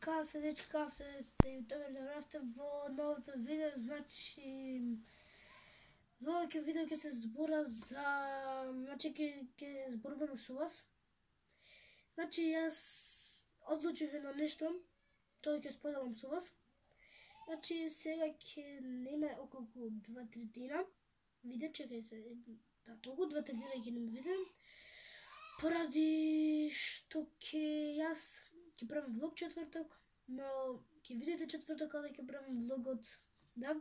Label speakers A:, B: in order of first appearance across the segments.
A: Как се, дечки, как сте? Добре, добравте во новото видео, значи во овој видео ќе се збора за, значи ќе зборуваме со вас. Значи јас одлучив на нешто, тоа ќе споделам со вас. Значи сега ќе нема околу 2-3 дена, видео, чекајте, да, толку 2-3 дена ќе нема видео, поради што јас ќе правам влог четврток, но ќе видите четврток кога ќе правам влогот, да,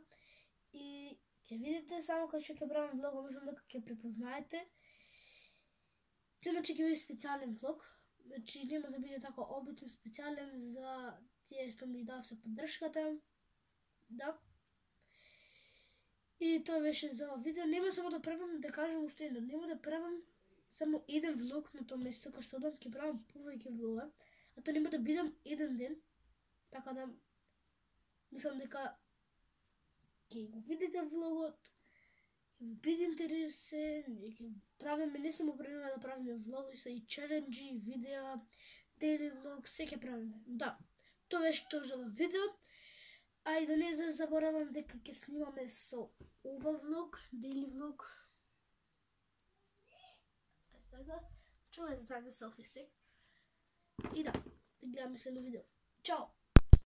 A: и ќе видите само кога ќе правам влогот, мислам дека ќе препознаете. Значи ќе биде специјален влог, значи нема да биде така обичен, специјален за тие што ми давате поддршката, да. И тоа беше за ова видео. Нема само да правам, да кажам уште едно, нема да правам само еден влог на тоа место, кај што одам, ќе правам повеќе влога, а тоа нема да бидам еден ден, така да мислам дека ќе го видите влогот, ќе ви биде интересен, и ќе правиме не само да правиме влоги, са и челенџи, видеа, дели влог, се ќе правиме. Да, тоа беше тоа за видео. А и да не заборавам дека ќе снимаме со ова влог, дели влог. Сега, чувај за селфи стик. И да гледаме следно видео. Чао!